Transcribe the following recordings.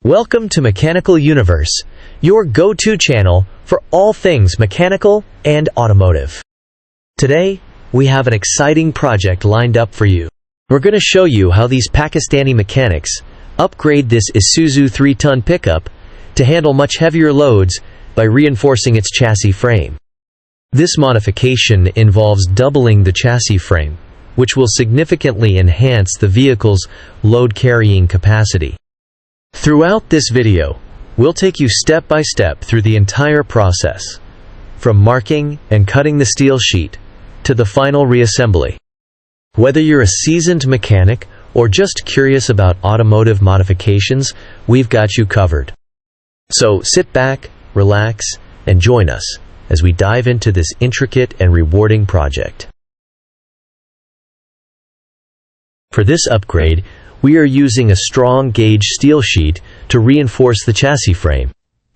Welcome to Mechanical Universe, your go-to channel for all things mechanical and automotive. Today, we have an exciting project lined up for you. We're going to show you how these Pakistani mechanics upgrade this Isuzu 3-ton pickup to handle much heavier loads by reinforcing its chassis frame. This modification involves doubling the chassis frame, which will significantly enhance the vehicle's load-carrying capacity. Throughout this video, we'll take you step by step through the entire process, from marking and cutting the steel sheet to the final reassembly. Whether you're a seasoned mechanic or just curious about automotive modifications, we've got you covered. So sit back, relax, and join us as we dive into this intricate and rewarding project. For this upgrade, we are using a strong gauge steel sheet to reinforce the chassis frame,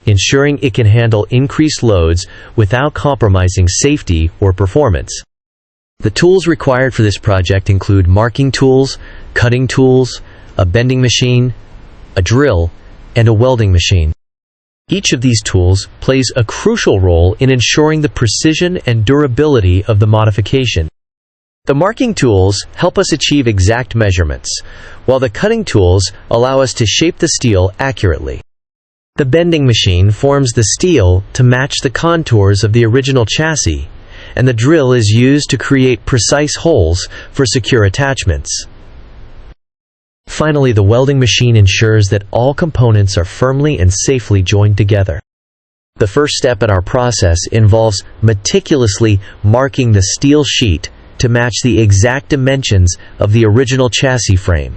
ensuring it can handle increased loads without compromising safety or performance. The tools required for this project include marking tools, cutting tools, a bending machine, a drill, and a welding machine. Each of these tools plays a crucial role in ensuring the precision and durability of the modification. The marking tools help us achieve exact measurements, while the cutting tools allow us to shape the steel accurately. The bending machine forms the steel to match the contours of the original chassis, and the drill is used to create precise holes for secure attachments. Finally, the welding machine ensures that all components are firmly and safely joined together. The first step in our process involves meticulously marking the steel sheet to match the exact dimensions of the original chassis frame.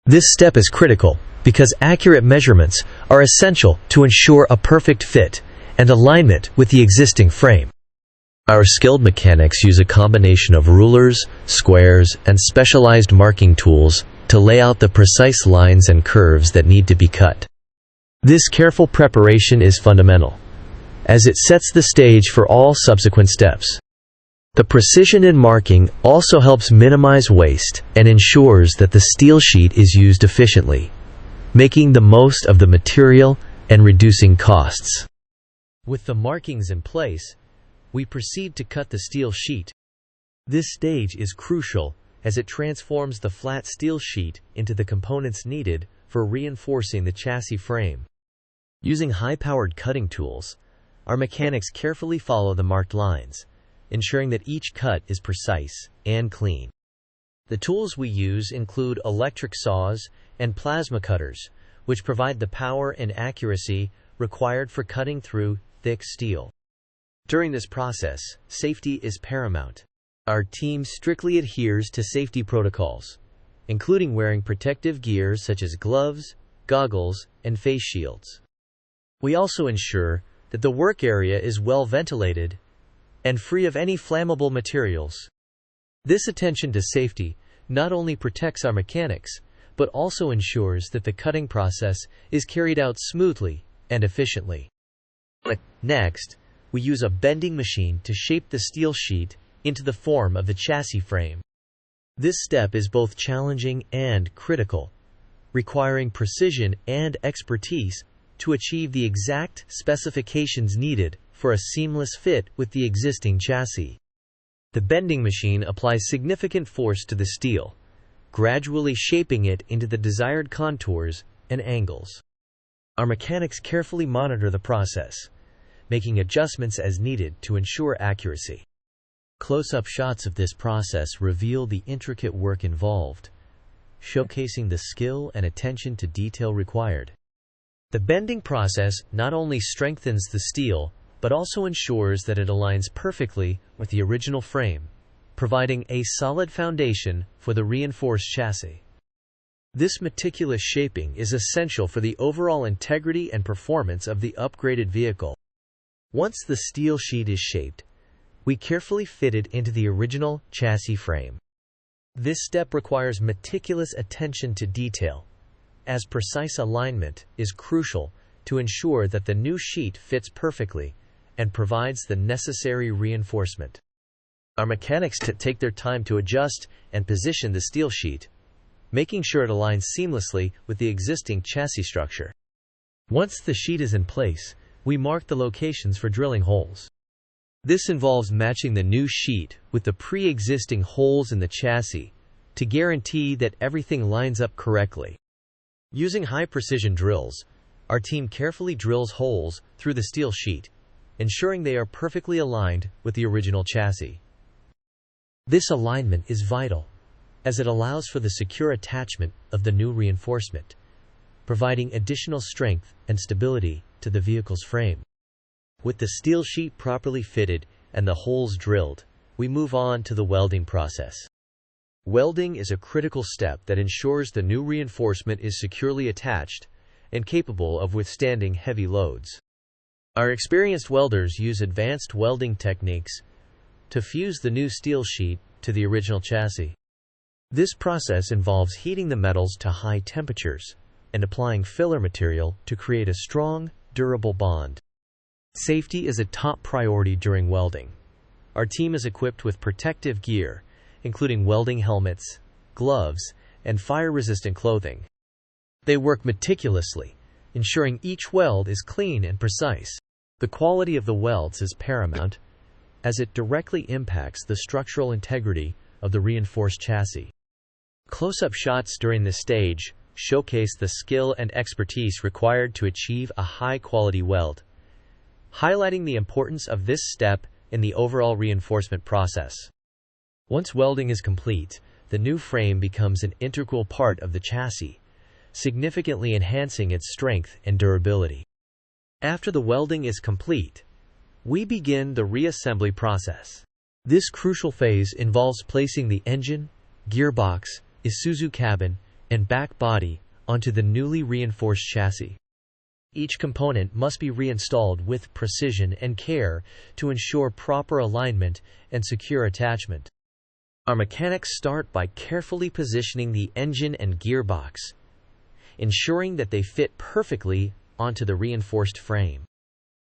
This step is critical because accurate measurements are essential to ensure a perfect fit and alignment with the existing frame. Our skilled mechanics use a combination of rulers, squares, and specialized marking tools to lay out the precise lines and curves that need to be cut. This careful preparation is fundamental, as it sets the stage for all subsequent steps. The precision in marking also helps minimize waste and ensures that the steel sheet is used efficiently, making the most of the material and reducing costs. With the markings in place, we proceed to cut the steel sheet. This stage is crucial as it transforms the flat steel sheet into the components needed for reinforcing the chassis frame. Using high-powered cutting tools, our mechanics carefully follow the marked lines, ensuring that each cut is precise and clean. The tools we use include electric saws and plasma cutters, which provide the power and accuracy required for cutting through thick steel. During this process, safety is paramount. Our team strictly adheres to safety protocols, including wearing protective gear such as gloves, goggles, and face shields. We also ensure that the work area is well ventilated and free of any flammable materials. This attention to safety not only protects our mechanics, but also ensures that the cutting process is carried out smoothly and efficiently. Next, we use a bending machine to shape the steel sheet into the form of the chassis frame. This step is both challenging and critical, requiring precision and expertise to achieve the exact specifications needed for a seamless fit with the existing chassis. The bending machine applies significant force to the steel, gradually shaping it into the desired contours and angles. Our mechanics carefully monitor the process, making adjustments as needed to ensure accuracy. Close-up shots of this process reveal the intricate work involved, showcasing the skill and attention to detail required. The bending process not only strengthens the steel, but also ensures that it aligns perfectly with the original frame, providing a solid foundation for the reinforced chassis. This meticulous shaping is essential for the overall integrity and performance of the upgraded vehicle. Once the steel sheet is shaped, we carefully fit it into the original chassis frame. This step requires meticulous attention to detail, as precise alignment is crucial to ensure that the new sheet fits perfectly and provides the necessary reinforcement. Our mechanics take their time to adjust and position the steel sheet, making sure it aligns seamlessly with the existing chassis structure. Once the sheet is in place, we mark the locations for drilling holes. This involves matching the new sheet with the pre-existing holes in the chassis to guarantee that everything lines up correctly. Using high-precision drills, our team carefully drills holes through the steel sheet, ensuring they are perfectly aligned with the original chassis. This alignment is vital, as it allows for the secure attachment of the new reinforcement, providing additional strength and stability to the vehicle's frame. With the steel sheet properly fitted and the holes drilled, we move on to the welding process. Welding is a critical step that ensures the new reinforcement is securely attached and capable of withstanding heavy loads. Our experienced welders use advanced welding techniques to fuse the new steel sheet to the original chassis. This process involves heating the metals to high temperatures and applying filler material to create a strong, durable bond. Safety is a top priority during welding. Our team is equipped with protective gear, including welding helmets, gloves, and fire-resistant clothing. They work meticulously, ensuring each weld is clean and precise. The quality of the welds is paramount, as it directly impacts the structural integrity of the reinforced chassis. Close-up shots during this stage showcase the skill and expertise required to achieve a high-quality weld, highlighting the importance of this step in the overall reinforcement process. Once welding is complete, the new frame becomes an integral part of the chassis, significantly enhancing its strength and durability. After the welding is complete, we begin the reassembly process. This crucial phase involves placing the engine, gearbox, Isuzu cabin, and back body onto the newly reinforced chassis. Each component must be reinstalled with precision and care to ensure proper alignment and secure attachment. Our mechanics start by carefully positioning the engine and gearbox, ensuring that they fit perfectly onto the reinforced frame.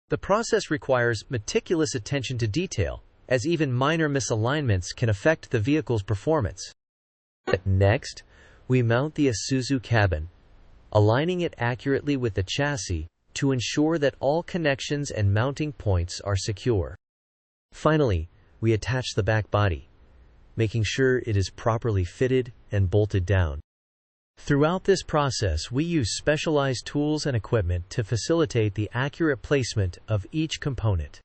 The process requires meticulous attention to detail, as even minor misalignments can affect the vehicle's performance. Next, we mount the Isuzu cabin, aligning it accurately with the chassis to ensure that all connections and mounting points are secure. Finally, we attach the back body, making sure it is properly fitted and bolted down. Throughout this process, we use specialized tools and equipment to facilitate the accurate placement of each component.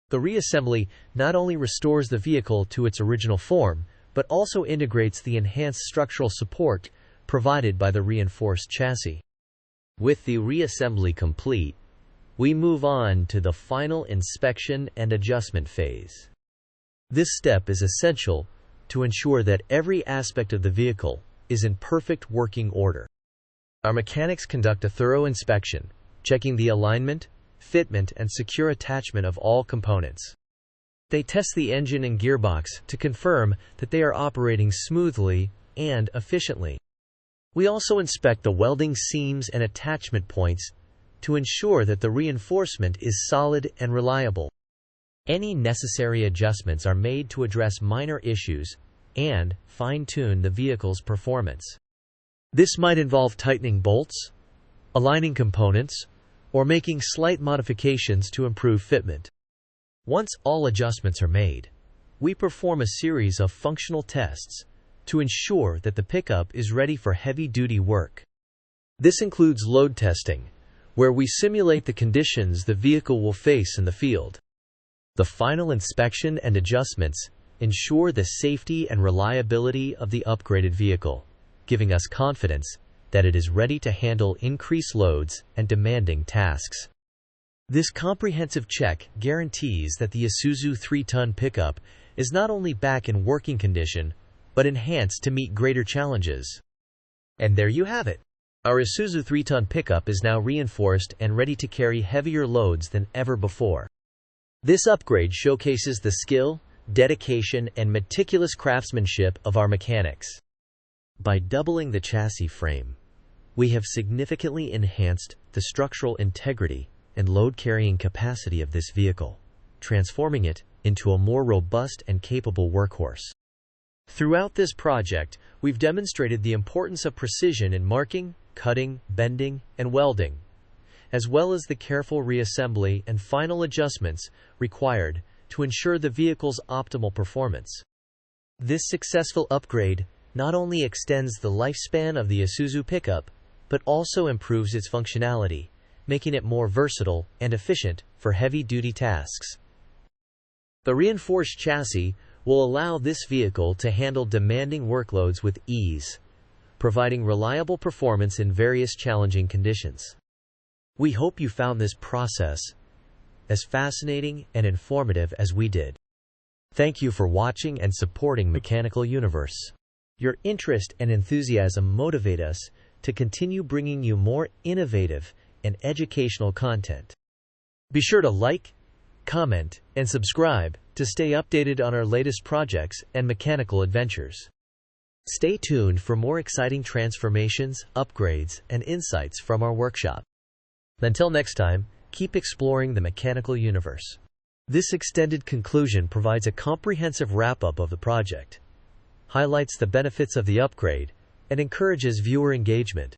The reassembly not only restores the vehicle to its original form, but also integrates the enhanced structural support provided by the reinforced chassis. With the reassembly complete, we move on to the final inspection and adjustment phase. This step is essential to ensure that every aspect of the vehicle is in perfect working order. Our mechanics conduct a thorough inspection, checking the alignment, fitment, and secure attachment of all components. They test the engine and gearbox to confirm that they are operating smoothly and efficiently. We also inspect the welding seams and attachment points to ensure that the reinforcement is solid and reliable. Any necessary adjustments are made to address minor issues and fine-tune the vehicle's performance. This might involve tightening bolts, aligning components, or making slight modifications to improve fitment. Once all adjustments are made, we perform a series of functional tests to ensure that the pickup is ready for heavy-duty work. This includes load testing, where we simulate the conditions the vehicle will face in the field. The final inspection and adjustments ensure the safety and reliability of the upgraded vehicle, giving us confidence that it is ready to handle increased loads and demanding tasks. This comprehensive check guarantees that the Isuzu 3-ton pickup is not only back in working condition, but enhanced to meet greater challenges. And there you have it. Our Isuzu 3-ton pickup is now reinforced and ready to carry heavier loads than ever before. This upgrade showcases the skill, dedication, and meticulous craftsmanship of our mechanics. By doubling the chassis frame, we have significantly enhanced the structural integrity and load-carrying capacity of this vehicle, transforming it into a more robust and capable workhorse. Throughout this project, we've demonstrated the importance of precision in marking, cutting, bending, and welding, as well as the careful reassembly and final adjustments required to ensure the vehicle's optimal performance. This successful upgrade not only extends the lifespan of the Isuzu pickup, but also improves its functionality, making it more versatile and efficient for heavy-duty tasks. The reinforced chassis will allow this vehicle to handle demanding workloads with ease, providing reliable performance in various challenging conditions. We hope you found this process as fascinating and informative as we did. Thank you for watching and supporting Mechanical Universe. Your interest and enthusiasm motivate us to continue bringing you more innovative and educational content. Be sure to like, comment, and subscribe to stay updated on our latest projects and mechanical adventures. Stay tuned for more exciting transformations, upgrades, and insights from our workshop. Until next time, keep exploring the mechanical universe. This extended conclusion provides a comprehensive wrap-up of the project, highlights the benefits of the upgrade, and encourages viewer engagement.